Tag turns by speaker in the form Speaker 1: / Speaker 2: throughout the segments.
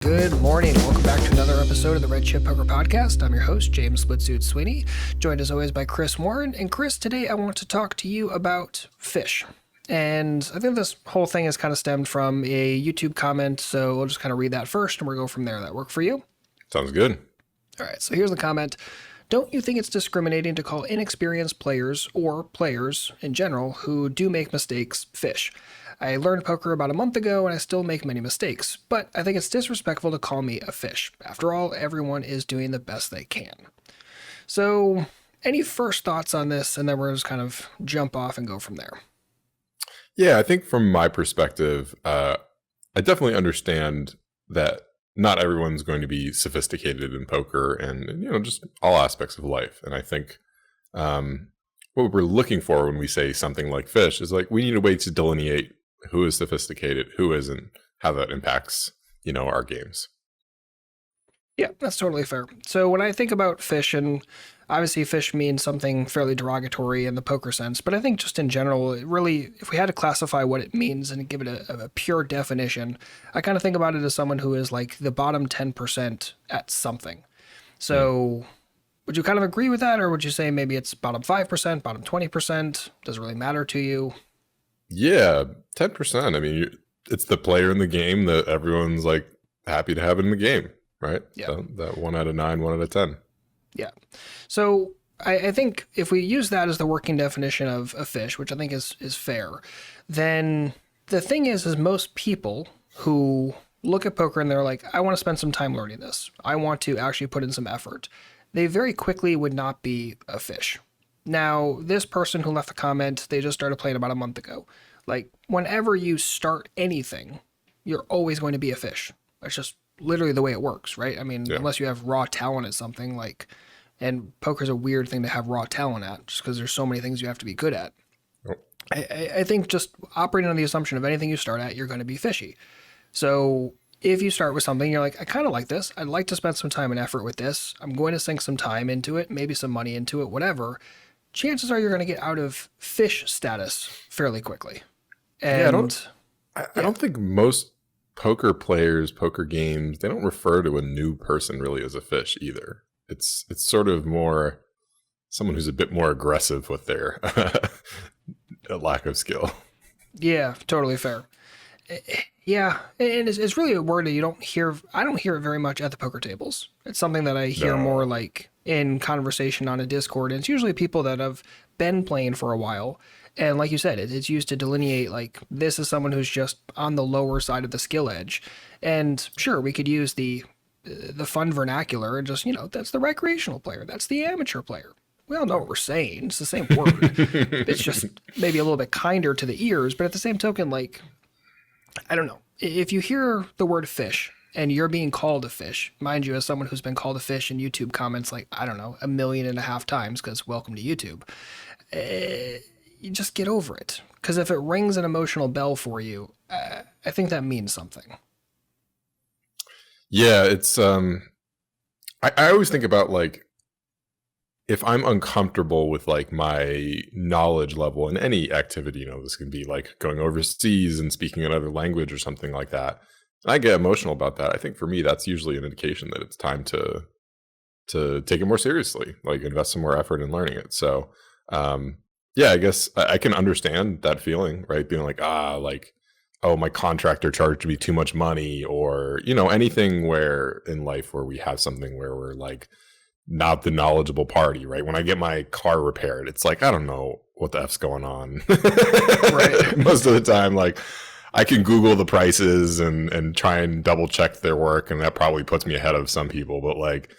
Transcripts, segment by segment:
Speaker 1: Good morning. Welcome back to another episode of the Red Chip Poker Podcast. I'm your host, James Splitsuit Sweeney, joined as always by Chris Warren. And Chris, today I want to talk to you about fish. And I think this whole thing is kind of stemmed from a YouTube comment, so we'll just kind of read that first and we'll go from there. That work for you?
Speaker 2: Sounds good.
Speaker 1: All right, so here's the comment. Don't you think it's discriminating to call inexperienced players or players in general who do make mistakes fish? I learned poker about a month ago and I still make many mistakes, but I think it's disrespectful to call me a fish. After all, everyone is doing the best they can. So, any first thoughts on this? And then we'll just kind of jump off and go from there.
Speaker 2: Yeah, I think from my perspective, I definitely understand that not everyone's going to be sophisticated in poker and just all aspects of life. And I think what we're looking for when we say something like fish is like we need a way to delineate who is sophisticated, who isn't, how that impacts, our games.
Speaker 1: Yeah, that's totally fair. So when I think about fish, and obviously fish means something fairly derogatory in the poker sense, but I think just in general, it really, if we had to classify what it means and give it a pure definition, I kind of think about it as someone who is like the bottom 10% at something. So would you kind of agree with that, or would you say maybe it's bottom 5%, bottom 20%? Does it really matter to you?
Speaker 2: Yeah, 10%. I mean, it's the player in the game that everyone's like happy to have in the game, right?
Speaker 1: Yeah.
Speaker 2: So that 1 out of 9, 1 out of 10.
Speaker 1: Yeah. So I think if we use that as the working definition of a fish, which I think is fair, then the thing is most people who look at poker and they're like, I want to spend some time learning this. I want to actually put in some effort. They very quickly would not be a fish. Now, this person who left the comment, they just started playing about a month ago. Like, whenever you start anything, you're always going to be a fish. It's just literally the way it works, right? I mean, unless you have raw talent at something, and poker's a weird thing to have raw talent at, just because there's so many things you have to be good at. Oh. I think just operating on the assumption of anything you start at, you're going to be fishy. So if you start with something, you're like, I kind of like this. I'd like to spend some time and effort with this. I'm going to sink some time into it, maybe some money into it, whatever. Chances are you're going to get out of fish status fairly quickly. And
Speaker 2: I don't think most poker players, poker games, they don't refer to a new person really as a fish either. It's sort of more someone who's a bit more aggressive with their lack of skill.
Speaker 1: Yeah, totally fair. Yeah, and it's really a word that I don't hear it very much at the poker tables. It's something that I hear more like in conversation on a Discord, and it's usually people that have been playing for a while. And like you said, it's used to delineate, like, this is someone who's just on the lower side of the skill edge. And sure, we could use the fun vernacular and just, that's the recreational player. That's the amateur player. We all know what we're saying. It's the same word. It's just maybe a little bit kinder to the ears. But at the same token, like, I don't know. If you hear the word fish and you're being called a fish, mind you, as someone who's been called a fish in YouTube comments, like, I don't know, 1.5 million times, because welcome to YouTube, you just get over it. Because if it rings an emotional bell for you, I think that means something.
Speaker 2: Yeah, it's, I always think about, like, if I'm uncomfortable with like my knowledge level in any activity, this can be like going overseas and speaking another language or something like that, and I get emotional about that, I think for me, that's usually an indication that it's time to take it more seriously, like invest some more effort in learning it. So, yeah, I guess I can understand that feeling, right? Being like, oh, my contractor charged me too much money, or, anything where in life where we have something where we're like, not the knowledgeable party, right? When I get my car repaired, it's like, I don't know what the F's going on. Right. Most of the time, like, I can Google the prices and try and double check their work, and that probably puts me ahead of some people. But like,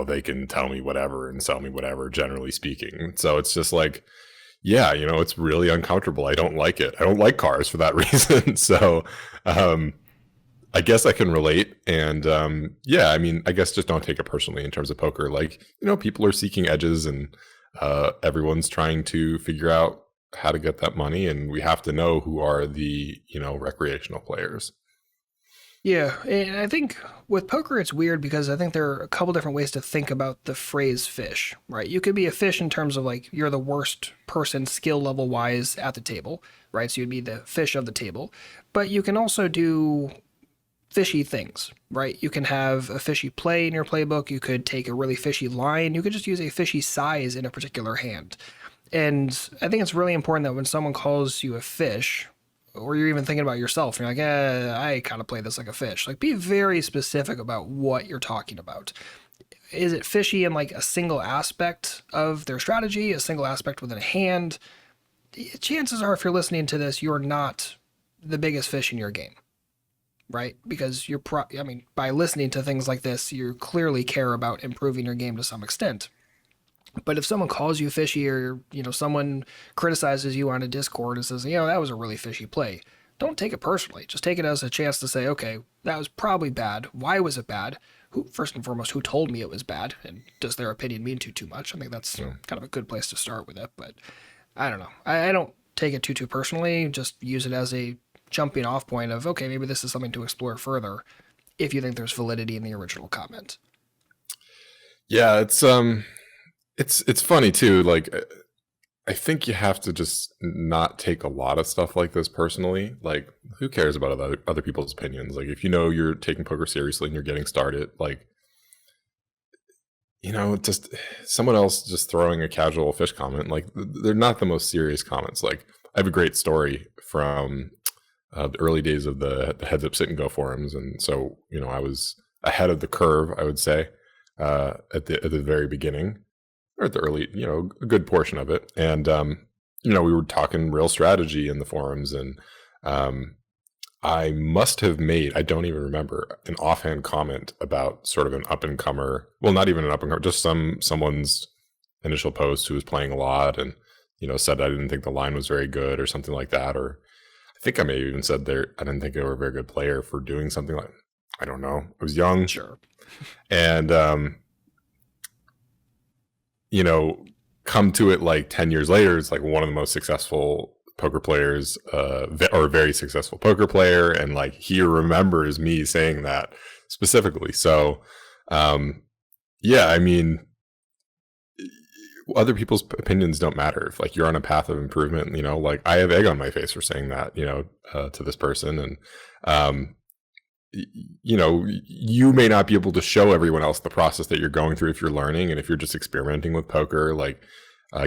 Speaker 2: they can tell me whatever and sell me whatever, generally speaking. So it's just like, yeah, it's really uncomfortable. I don't like it. I don't like cars for that reason. So, I guess I can relate. And yeah, I mean, I guess just don't take it personally in terms of poker. Like, people are seeking edges, and everyone's trying to figure out how to get that money. And we have to know who are the, recreational players.
Speaker 1: Yeah, and I think with poker it's weird because I think there are a couple different ways to think about the phrase fish, right? You could be a fish in terms of like you're the worst person skill level wise at the table, right? So you'd be the fish of the table. But you can also do fishy things, right? You can have a fishy play in your playbook. You could take a really fishy line. You could just use a fishy size in a particular hand. And I think it's really important that when someone calls you a fish, or you're even thinking about yourself, you're like, I kind of play this like a fish. Like, be very specific about what you're talking about. Is it fishy in like a single aspect of their strategy, a single aspect within a hand? Chances are, if you're listening to this, you're not the biggest fish in your game, right? Because I mean, by listening to things like this, you clearly care about improving your game to some extent. But if someone calls you fishy, or, someone criticizes you on a Discord and says, that was a really fishy play, don't take it personally. Just take it as a chance to say, okay, that was probably bad. Why was it bad? First and foremost, who told me it was bad? And does their opinion mean too much? I think that's kind of a good place to start with it. But I don't know. I don't take it too personally. Just use it as a jumping off point of, okay, maybe this is something to explore further if you think there's validity in the original comment.
Speaker 2: Yeah, it's funny too. Like, I think you have to just not take a lot of stuff like this personally. Like, who cares about other people's opinions? Like, if you know you're taking poker seriously and you're getting started, like, just someone else just throwing a casual fish comment, like, they're not the most serious comments. Like, I have a great story from the early days of the Heads Up Sit and Go forums, and so I was ahead of the curve, I would say, at the very beginning, or at the early, a good portion of it. And, we were talking real strategy in the forums, and I must have made, I don't even remember, an offhand comment about sort of an up-and-comer, well, not even an up-and-comer, just someone's initial post who was playing a lot and, said I didn't think the line was very good or something like that. Or I think I may have even said I didn't think they were a very good player for doing something like, I don't know. I was young.
Speaker 1: Sure.
Speaker 2: And, come to it like 10 years later, it's like one of the most successful poker players, or a very successful poker player. And like, he remembers me saying that specifically. So, yeah, I mean, other people's opinions don't matter. If like you're on a path of improvement, like I have egg on my face for saying that, to this person. And, you may not be able to show everyone else the process that you're going through if you're learning, and if you're just experimenting with poker, like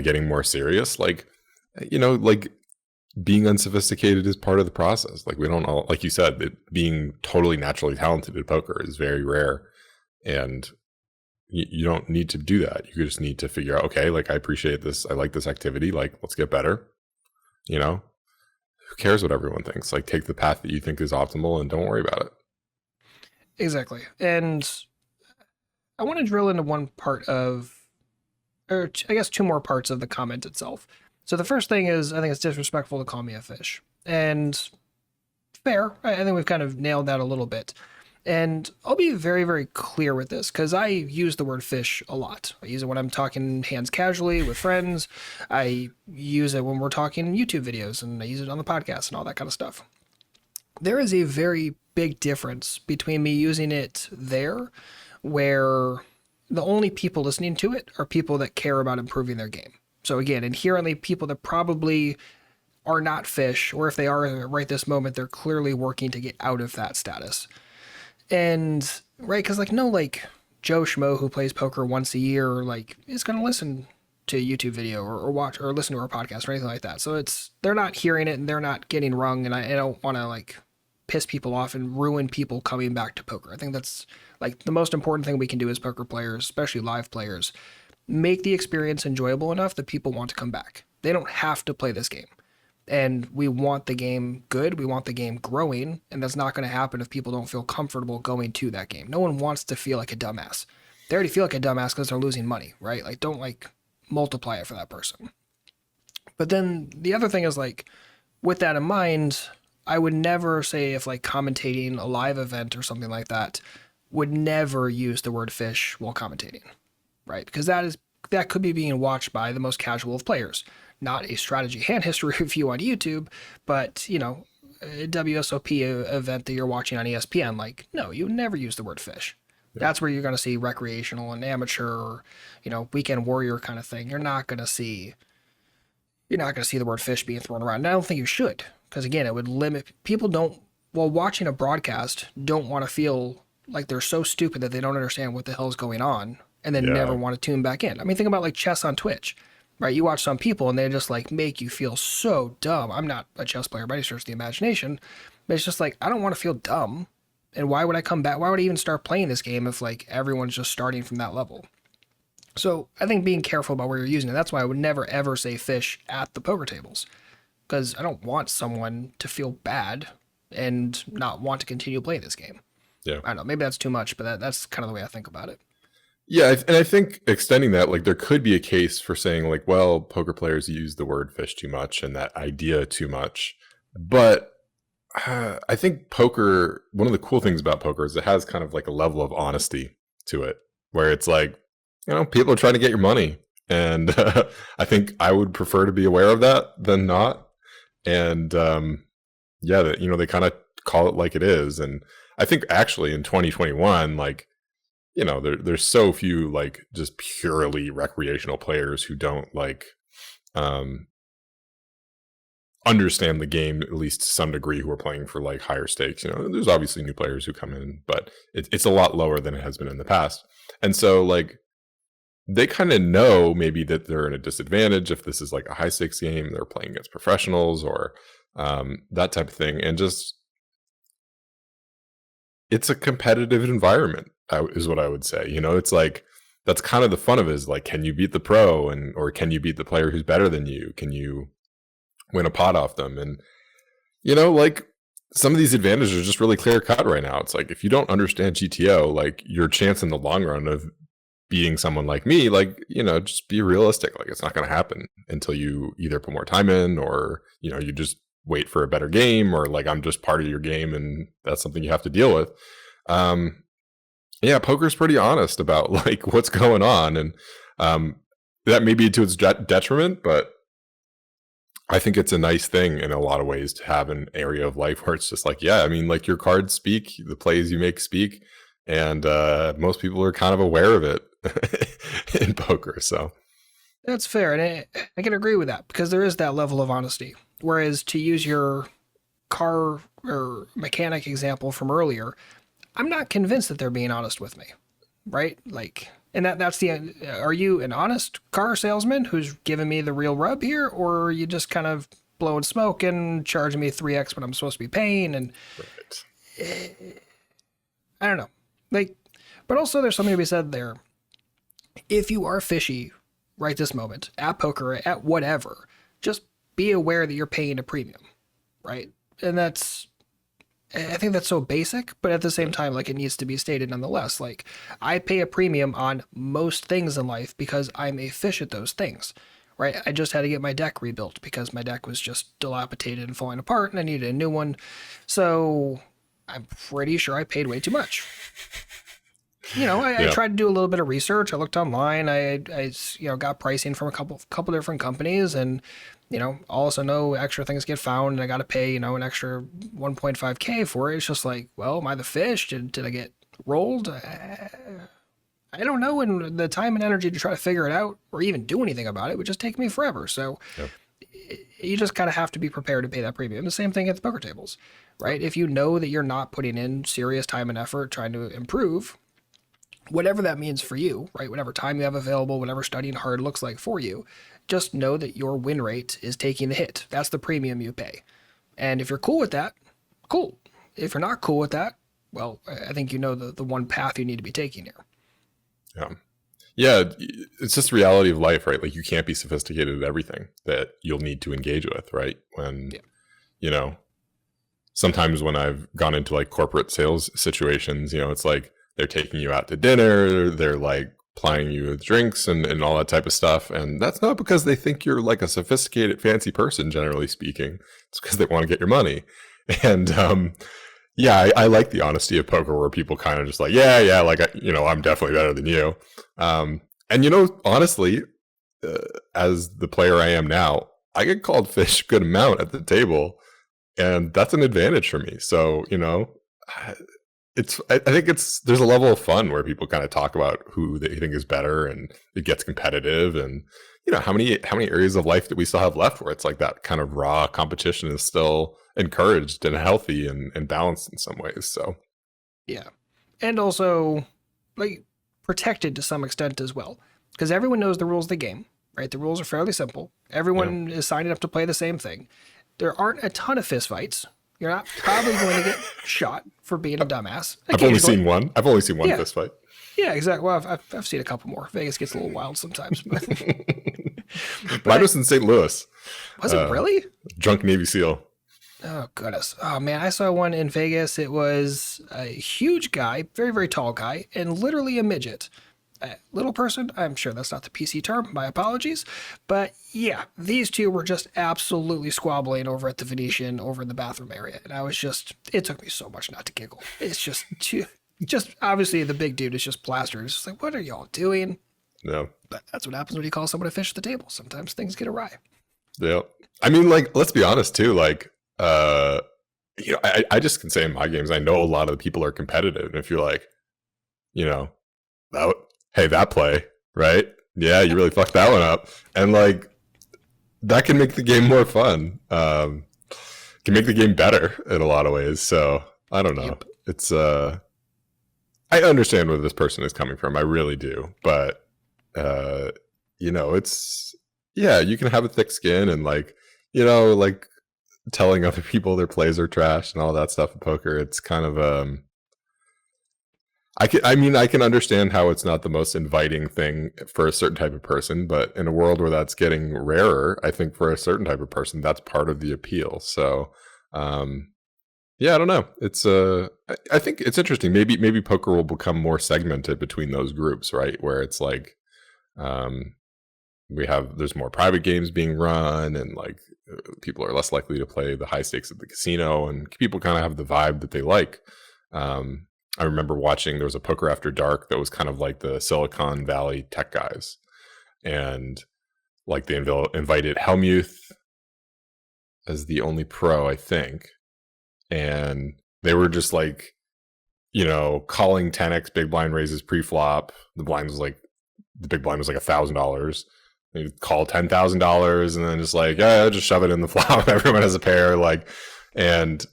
Speaker 2: getting more serious, like being unsophisticated is part of the process. Like, we don't all, like you said, being totally naturally talented at poker is very rare, and you don't need to do that. You just need to figure out, okay, like, I appreciate this, I like this activity, like, let's get better. Who cares what everyone thinks? Like, take the path that you think is optimal and don't worry about it.
Speaker 1: Exactly. And I want to drill into one part of, or I guess two more parts of the comment itself. So the first thing is, I think it's disrespectful to call me a fish. And fair. I think we've kind of nailed that a little bit. And I'll be very, very clear with this, because I use the word fish a lot. I use it when I'm talking hands casually with friends. I use it when we're talking YouTube videos, and I use it on the podcast and all that kind of stuff. There is a very big difference between me using it there, where the only people listening to it are people that care about improving their game. So again, inherently people that probably are not fish, or if they are right this moment, they're clearly working to get out of that status. And right, because like Joe Schmo who plays poker once a year, like, is going to listen to a YouTube video or watch or listen to our podcast or anything like that. So they're not hearing it and they're not getting rung. And I don't want to like piss people off and ruin people coming back to poker. I think that's like the most important thing we can do as poker players, especially live players. Make the experience enjoyable enough that people want to come back. They don't have to play this game. And we want the game good. We want the game growing. And that's not going to happen if people don't feel comfortable going to that game. No one wants to feel like a dumbass. They already feel like a dumbass because they're losing money, right? Like, don't like multiply it for that person. But then the other thing is, like, with that in mind, I would never say, if like commentating a live event or something like that, would never use the word fish while commentating, right? Because that could be being watched by the most casual of players. Not a strategy hand history review on YouTube, but, a WSOP event that you're watching on ESPN. Like, no, you would never use the word fish. Yeah. That's where you're going to see recreational and amateur, weekend warrior kind of thing. You're not going to see the word fish being thrown around. And I don't think you should, because again, it would limit, people don't while watching a broadcast, don't want to feel like they're so stupid that they don't understand what the hell is going on and then never
Speaker 2: Yeah.
Speaker 1: want to tune back in. I mean, think about like chess on Twitch, right? You watch some people and they just like make you feel so dumb. I'm not a chess player by any stretch of the imagination, but it's just like, I don't want to feel dumb. And why would I come back? Why would I even start playing this game if like everyone's just starting from that level? So I think being careful about where you're using it. That's why I would never ever say fish at the poker tables, because I don't want someone to feel bad and not want to continue playing this game.
Speaker 2: Yeah.
Speaker 1: I don't know. Maybe that's too much, but that's kind of the way I think about it.
Speaker 2: Yeah, and I think extending that, like there could be a case for saying like, well, poker players use the word fish too much and that idea too much. But I think poker, one of the cool things about poker is it has kind of like a level of honesty to it, where it's like, people are trying to get your money. And I think I would prefer to be aware of that than not. And yeah, that, they kind of call it like it is. And I think actually in 2021, like, there's so few like just purely recreational players who don't like understand the game, at least to some degree, who are playing for like higher stakes. There's obviously new players who come in, but it's a lot lower than it has been in the past. And so like they kind of know maybe that they're in a disadvantage if this is like a high stakes game, they're playing against professionals or that type of thing. And just, it's a competitive environment is what I would say. It's like, that's kind of the fun of it, is like, can you beat the pro or can you beat the player who's better than you? Can you win a pot off them? And, like some of these advantages are just really clear cut right now. It's like, if you don't understand GTO, like your chance in the long run of beating someone like me, like, just be realistic. Like it's not going to happen until you either put more time in or, you just wait for a better game, or like I'm just part of your game and that's something you have to deal with. Yeah, poker's pretty honest about like what's going on, and that may be to its detriment, but I think it's a nice thing in a lot of ways to have an area of life where it's just like, yeah, I mean, like your cards speak, the plays you make speak, and most people are kind of aware of it in poker. So
Speaker 1: That's fair, and I can agree with that because there is that level of honesty. Whereas to use your car or mechanic example from earlier, I'm not convinced that they're being honest with me, right? Like, and that's the. Are you an honest car salesman who's giving me the real rub here, or are you just kind of blowing smoke and charging me 3x what I'm supposed to be paying? And
Speaker 2: right.
Speaker 1: I don't know, like, but also there's something to be said there. If you are fishy right this moment at poker, at whatever, just be aware that you're paying a premium, right? And I think that's so basic, but at the same time, like it needs to be stated nonetheless. Like I pay a premium on most things in life because I'm a fish at those things, right? I just had to get my deck rebuilt because my deck was just dilapidated and falling apart and I needed a new one. So I'm pretty sure I paid way too much. I tried to do a little bit of research. I looked online. I got pricing from a couple different companies, and also no extra things get found, and I got to pay an extra 1.5K for it. It's just like, well, am I the fish? Did I get rolled? I don't know, and the time and energy to try to figure it out or even do anything about it would just take me forever. So you just kind of have to be prepared to pay that premium. The same thing at the poker tables, right? If you know that you're not putting in serious time and effort trying to improve, whatever that means for you, right? Whatever time you have available, whatever studying hard looks like for you, just know that your win rate is taking the hit. That's the premium you pay. And if you're cool with that, cool. If you're not cool with that, well, I think the one path you need to be taking here.
Speaker 2: Yeah. Yeah, it's just the reality of life, right? Like you can't be sophisticated at everything that you'll need to engage with, right? When, sometimes when I've gone into like corporate sales situations, it's like they're taking you out to dinner, they're like plying you with drinks and all that type of stuff. And that's not because they think you're like a sophisticated, fancy person, generally speaking. It's because they want to get your money. And I like the honesty of poker where people kind of just like, like, I'm definitely better than you. And honestly, as the player I am now, I get called fish a good amount at the table. And that's an advantage for me. So, I think there's a level of fun where people kind of talk about who they think is better, and it gets competitive. And how many areas of life that we still have left where it's like that kind of raw competition is still encouraged and healthy and balanced in some ways. So
Speaker 1: Yeah. And also, like, protected to some extent as well. Because everyone knows the rules of the game, right? The rules are fairly simple. Everyone is signing up to play the same thing. There aren't a ton of fistfights. You're not probably going to get shot for being a dumbass.
Speaker 2: I've only seen one. I've only seen one fist fight.
Speaker 1: Yeah, exactly. Well, I've seen a couple more. Vegas gets a little wild sometimes. But
Speaker 2: mine was in St. Louis.
Speaker 1: Was it really?
Speaker 2: Drunk Navy SEAL.
Speaker 1: Oh, goodness. Oh, man. I saw one in Vegas. It was a huge guy, very, very tall guy, and literally a midget. A little person. I'm sure that's not the PC term. My apologies. But yeah, these two were just absolutely squabbling over at the Venetian over in the bathroom area. And I was it took me so much not to giggle. It's just obviously the big dude is just plastered. It's just like, what are y'all doing?
Speaker 2: No.
Speaker 1: But that's what happens when you call someone a fish at the table. Sometimes things get awry.
Speaker 2: Yeah. I mean, like, let's be honest too. Like, I just can say in my games, I know a lot of the people are competitive. And if you're like, that play, right? Yeah, you really fucked that one up. And like, that can make the game more fun. Can make the game better in a lot of ways. So I don't know. Yep. It's, I understand where this person is coming from. I really do. But, it's, you can have a thick skin and like, like telling other people their plays are trash and all that stuff in poker. It's kind of, I can understand how it's not the most inviting thing for a certain type of person, but in a world where that's getting rarer, I think for a certain type of person, that's part of the appeal. So, I don't know. It's I think it's interesting. Maybe poker will become more segmented between those groups, right? Where it's like, there's more private games being run, and like people are less likely to play the high stakes at the casino, and people kind of have the vibe that they like. I remember there was a Poker After Dark that was kind of like the Silicon Valley tech guys. And like they invited Helmuth as the only pro, I think. And they were just like, calling 10x big blind raises pre-flop. The big blind was like $1,000. They call $10,000 and then just like, just shove it in the flop. Everyone has a pair. Like, and,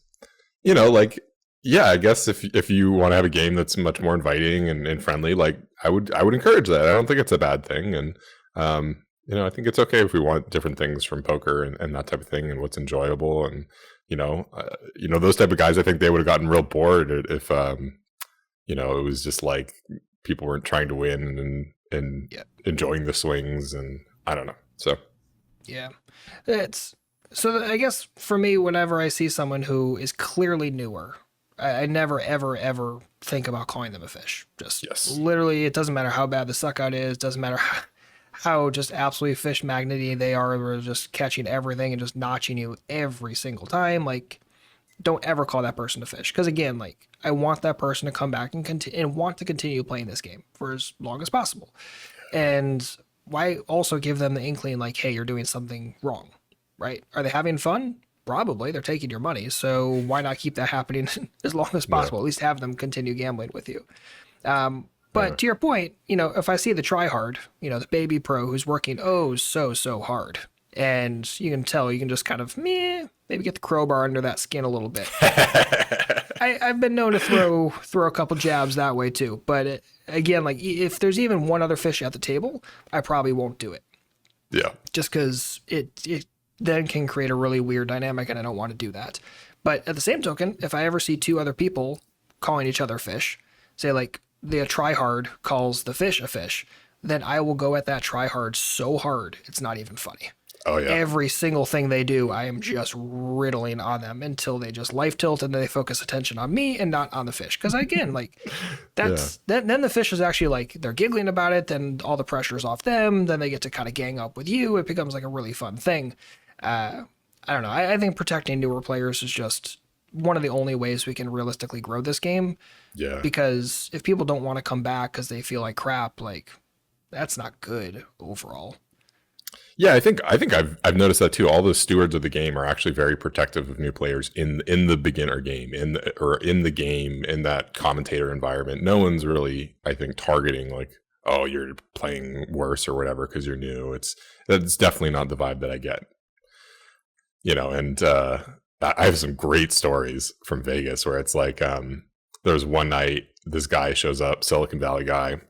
Speaker 2: I guess if you want to have a game that's much more inviting and friendly, like I would encourage that. I don't think it's a bad thing. And, I think it's okay if we want different things from poker and that type of thing and what's enjoyable. And, those type of guys, I think they would have gotten real bored if, it was just like people weren't trying to win and enjoying the swings. And I don't know. So,
Speaker 1: yeah, I guess for me, whenever I see someone who is clearly newer, I never, ever, ever think about calling them a fish. Just literally, it doesn't matter how bad the suck out is. Doesn't matter how just absolutely fish magnety they are, just catching everything and just notching you every single time. Like, don't ever call that person a fish. Because again, like, I want that person to come back and want to continue playing this game for as long as possible. And why also give them the inkling like, hey, you're doing something wrong, right? Are they having fun? Probably. They're taking your money. So why not keep that happening as long as possible? At least have them continue gambling with you. But to your point, if I see the tryhard, the baby pro who's working so hard, and you can tell, you can just kind of maybe get the crowbar under that skin a little bit. I've been known to throw a couple jabs that way too. But again, like if there's even one other fish at the table, I probably won't do it.
Speaker 2: Yeah.
Speaker 1: Just because it then can create a really weird dynamic, and I don't want to do that. But at the same token, if I ever see two other people calling each other fish, say like the tryhard calls the fish a fish, then I will go at that tryhard so hard it's not even funny.
Speaker 2: Oh yeah.
Speaker 1: Every single thing they do, I am just riddling on them until they just life tilt and they focus attention on me and not on the fish. Because again, like then the fish is actually like they're giggling about it. Then all the pressure's off them. Then they get to kind of gang up with you. It becomes like a really fun thing. I don't know. I think protecting newer players is just one of the only ways we can realistically grow this game.
Speaker 2: Yeah.
Speaker 1: Because if people don't want to come back because they feel like crap, like that's not good overall.
Speaker 2: Yeah, I think I've noticed that too. All the stewards of the game are actually very protective of new players in the beginner game, or in the game, in that commentator environment. No one's really, I think, targeting like, oh, you're playing worse or whatever because you're new. That's definitely not the vibe that I get. And I have some great stories from Vegas where it's like, there was one night this guy shows up, Silicon Valley guy,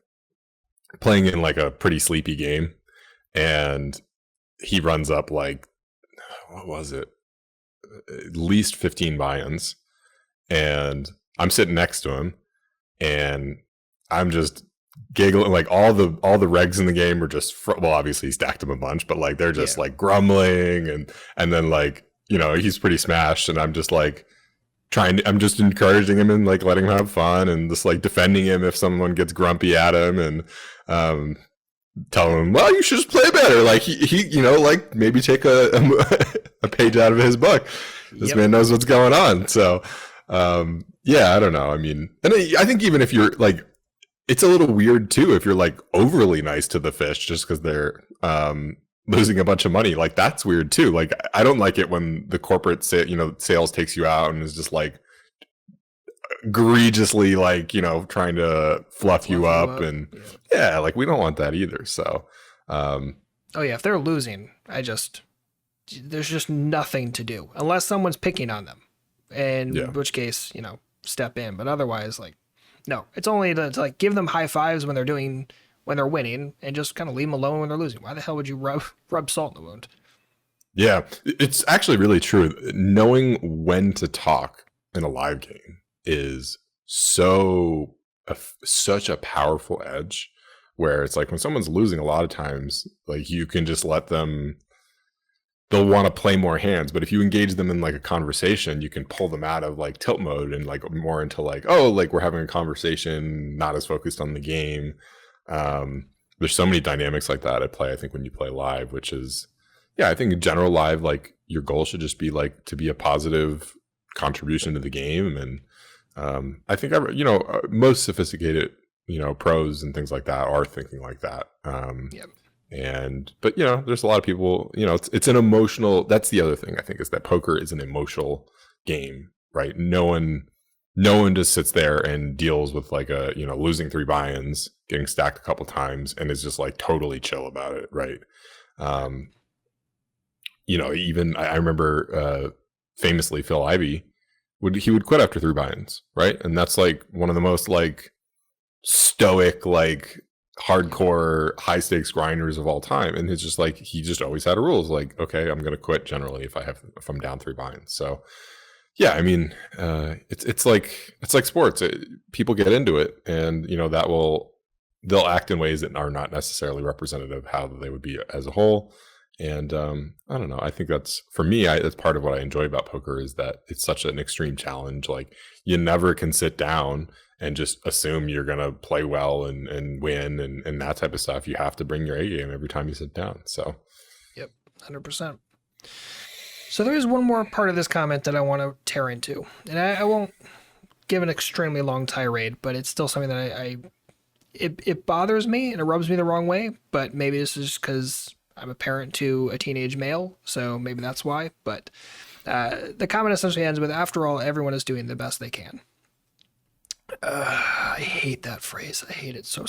Speaker 2: playing in like a pretty sleepy game, and he runs up like, what was it, at least 15 buy-ins, and I'm sitting next to him, and I'm just giggling. Like all the regs in the game are just well, obviously he stacked them a bunch, but like they're just like grumbling, and then like he's pretty smashed, and I'm just like I'm just encouraging him and like letting him have fun, and just like defending him if someone gets grumpy at him, and telling him, well, you should just play better. Like he like maybe take a page out of his book. This man knows what's going on. So, yeah, I don't know. I mean, and I think even if you're like, it's a little weird too if you're like overly nice to the fish just because they're losing a bunch of money. Like that's weird too. Like I don't like it when the corporate sales takes you out and is just like egregiously like trying to fluff you up. And yeah, like we don't want that either. So
Speaker 1: oh yeah, if they're losing, there's just nothing to do unless someone's picking on them, in which case step in. But otherwise, like, no, it's only to like give them high fives when they're winning, and just kind of leave them alone when they're losing. Why the hell would you rub salt in the wound?
Speaker 2: Yeah, it's actually really true. Knowing when to talk in a live game is such a powerful edge, where it's like when someone's losing, a lot of times like you can just let them, they'll want to play more hands, but if you engage them in like a conversation, you can pull them out of like tilt mode and like more into like, oh, like we're having a conversation, not as focused on the game. There's so many dynamics like that at play, I think, when you play live, which is, yeah, I think in general live, like your goal should just be like to be a positive contribution to the game. And I think most sophisticated pros and things like that are thinking like that. But there's a lot of people, it's an emotional, that's the other thing I think, is that poker is an emotional game, right? No one just sits there and deals with like a losing 3 buy-ins, getting stacked a couple times, and is just like totally chill about it, right? Even I remember famously Phil Ivey would quit after 3 buy-ins, right? And that's like one of the most like stoic, like hardcore high stakes grinders of all time. And it's just like, he just always had a rule. It's like, okay, I'm going to quit generally if I'm down 3 buy-ins. So yeah, I mean, it's like sports. People get into it, and they'll act in ways that are not necessarily representative of how they would be as a whole. And I don't know. I think that's, for me, that's part of what I enjoy about poker, is that it's such an extreme challenge. Like you never can sit down and just assume you're going to play well and win and that type of stuff. You have to bring your A game every time you sit down. So,
Speaker 1: yep, 100%. So there is one more part of this comment that I want to tear into, and I won't give an extremely long tirade, but it's still something that it bothers me and it rubs me the wrong way. But maybe this is because I'm a parent to a teenage male, so maybe that's why. But the comment essentially ends with, after all, everyone is doing the best they can. I hate that phrase. I hate it so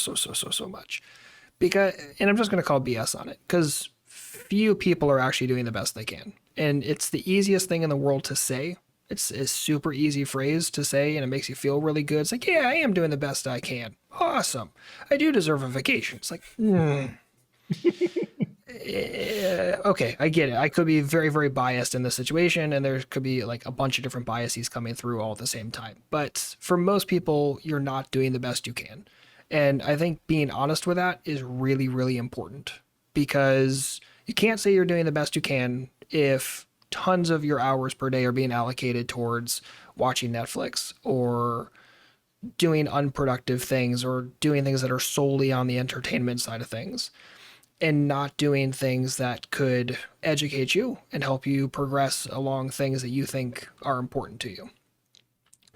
Speaker 1: much. And I'm just going to call BS on it, because few people are actually doing the best they can. And it's the easiest thing in the world to say. It's a super easy phrase to say, and it makes you feel really good. It's like, yeah, I am doing the best I can. Awesome. I do deserve a vacation. It's like, okay, I get it. I could be very, very biased in this situation, and there could be like a bunch of different biases coming through all at the same time. But for most people, you're not doing the best you can. And I think being honest with that is really, really important, because you can't say you're doing the best you can if tons of your hours per day are being allocated towards watching Netflix or doing unproductive things or doing things that are solely on the entertainment side of things, and not doing things that could educate you and help you progress along things that you think are important to you.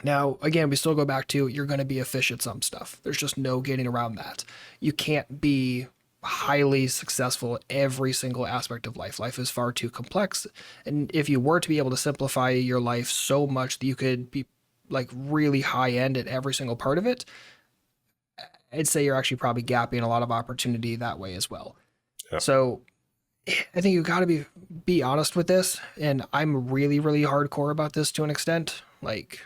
Speaker 1: Now, again, we still go back to, you're going to be a fish at some stuff. There's just no getting around that. You can't be highly successful at every single aspect of life. Life is far too complex. And if you were to be able to simplify your life so much that you could be like really high end at every single part of it, I'd say you're actually probably gapping a lot of opportunity that way as well.
Speaker 2: Yeah.
Speaker 1: So I think you got to be honest with this, and I'm really really hardcore about this to an extent. Like,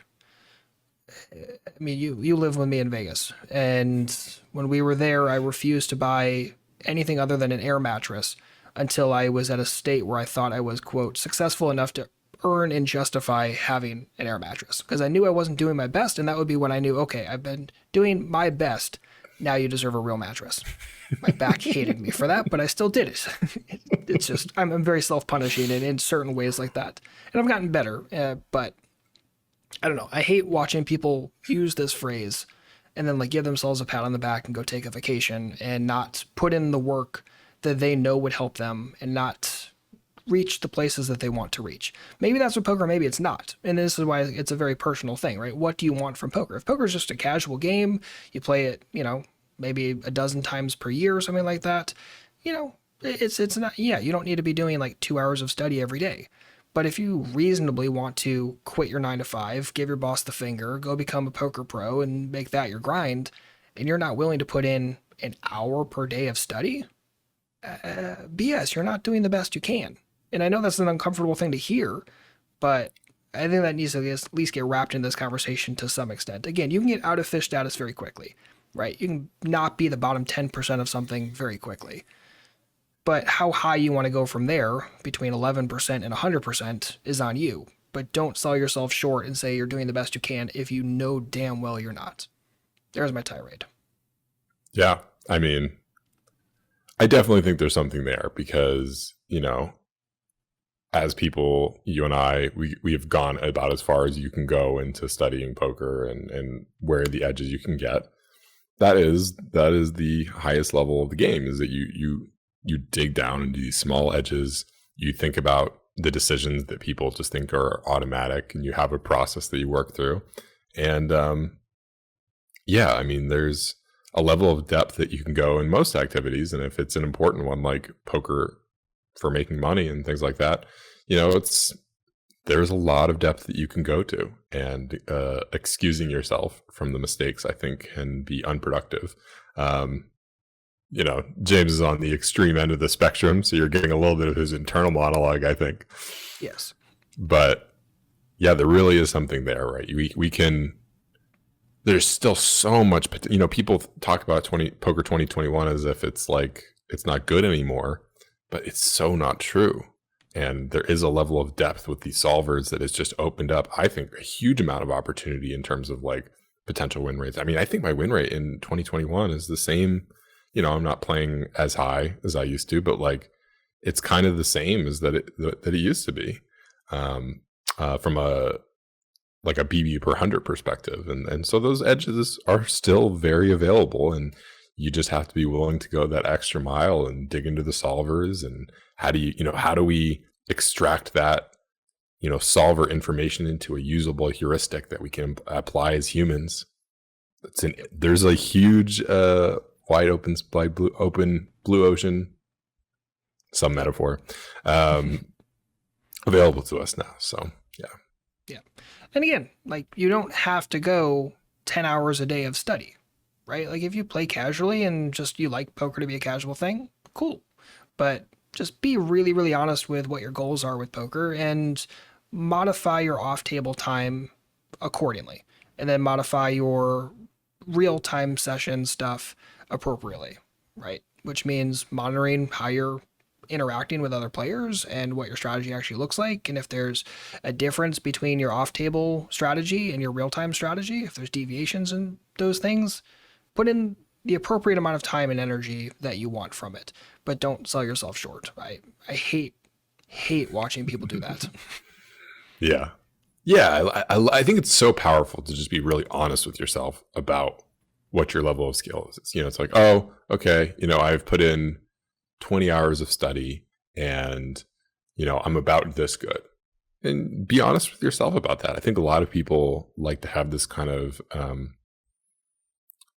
Speaker 1: I mean, you live with me in Vegas, and when we were there, I refused to buy anything other than an air mattress until I was at a state where I thought I was, quote, successful enough to earn and justify having an air mattress, because I knew I wasn't doing my best, and that would be when I knew, okay, I've been doing my best. Now you deserve a real mattress. My back hated me for that, but I still did it. It's just I'm very self-punishing in certain ways like that, and I've gotten better. But I don't know. I hate watching people use this phrase and then like give themselves a pat on the back and go take a vacation and not put in the work that they know would help them and not reach the places that they want to reach. Maybe that's what poker, maybe it's not. And this is why it's a very personal thing, right? What do you want from poker? If poker is just a casual game, you play it, maybe a dozen times per year or something like that, it's not, yeah, you don't need to be doing like 2 hours of study every day. But if you reasonably want to quit your 9 to 5, give your boss the finger, go become a poker pro and make that your grind, and you're not willing to put in an hour per day of study, BS, you're not doing the best you can. And I know that's an uncomfortable thing to hear, but I think that needs to at least get wrapped in this conversation to some extent. Again, you can get out of fish status very quickly, right? You can not be the bottom 10% of something very quickly. But how high you want to go from there, between 11% and 100%, is on you. But don't sell yourself short and say you're doing the best you can if you know damn well you're not. There's my tirade.
Speaker 2: Yeah. I mean, I definitely think there's something there because, as people, you and I, we have gone about as far as you can go into studying poker and where the edges you can get. That is the highest level of the game, is that you dig down into these small edges. You think about the decisions that people just think are automatic, and you have a process that you work through. And I mean, there's a level of depth that you can go in most activities. And if it's an important one like poker for making money and things like that, there's a lot of depth that you can go to, and excusing yourself from the mistakes, I think, can be unproductive. James is on the extreme end of the spectrum, so you're getting a little bit of his internal monologue, I think.
Speaker 1: Yes.
Speaker 2: But yeah, there really is something there, right? We can. There's still so much. People talk about poker 2021 as if it's like it's not good anymore, but it's so not true. And there is a level of depth with these solvers that has just opened up, I think, a huge amount of opportunity in terms of like potential win rates. I mean, I think my win rate in 2021 is the same. I'm not playing as high as I used to, but like it's kind of the same as that it used to be, from a BB per 100 perspective. And so those edges are still very available, and you just have to be willing to go that extra mile and dig into the solvers. And how do we extract that, solver information into a usable heuristic that we can apply as humans? There's a huge, wide open blue ocean, some metaphor, available to us now. So yeah.
Speaker 1: And again, like, you don't have to go 10 hours a day of study, right? Like, if you play casually and just you like poker to be a casual thing, cool. But just be really, really honest with what your goals are with poker and modify your off-table time accordingly. And then modify your real-time session stuff appropriately, right? Which means monitoring how you're interacting with other players and what your strategy actually looks like. And if there's a difference between your off-table strategy and your real-time strategy, if there's deviations in those things, put in the appropriate amount of time and energy that you want from it, but don't sell yourself short. I hate watching people do that.
Speaker 2: Yeah. I think it's so powerful to just be really honest with yourself about what your level of skill is. It's like, oh, okay, I've put in 20 hours of study and, I'm about this good. And be honest with yourself about that. I think a lot of people like to have this kind of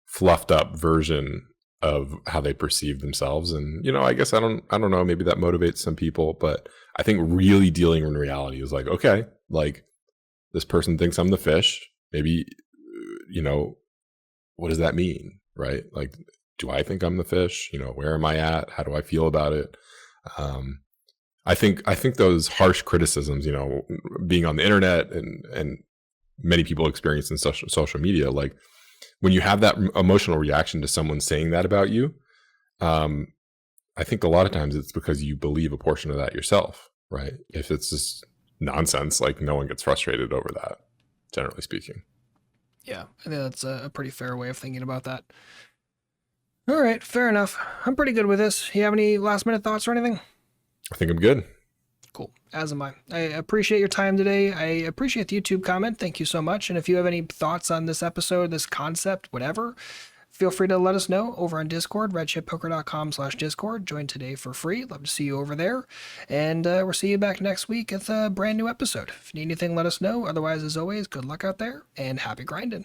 Speaker 2: fluffed up version of how they perceive themselves. And, I guess I don't know, maybe that motivates some people, but I think really dealing in reality is like, okay, like this person thinks I'm the fish. Maybe, what does that mean? Right? Like, do I think I'm the fish? Where am I at? How do I feel about it? I think those harsh criticisms, being on the internet and many people experience in social media, like when you have that emotional reaction to someone saying that about you, I think a lot of times it's because you believe a portion of that yourself, right? If it's just nonsense, like no one gets frustrated over that, generally speaking.
Speaker 1: Yeah, I think that's a pretty fair way of thinking about that. All right, fair enough. I'm pretty good with this. You have any last minute thoughts or anything?
Speaker 2: I think I'm good.
Speaker 1: Cool. As am I. I appreciate your time today. I appreciate the YouTube comment. Thank you so much. And if you have any thoughts on this episode, this concept, whatever, feel free to let us know over on Discord, redshippoker.com/Discord. Join today for free. Love to see you over there. And we'll see you back next week with a brand new episode. If you need anything, let us know. Otherwise, as always, good luck out there and happy grinding.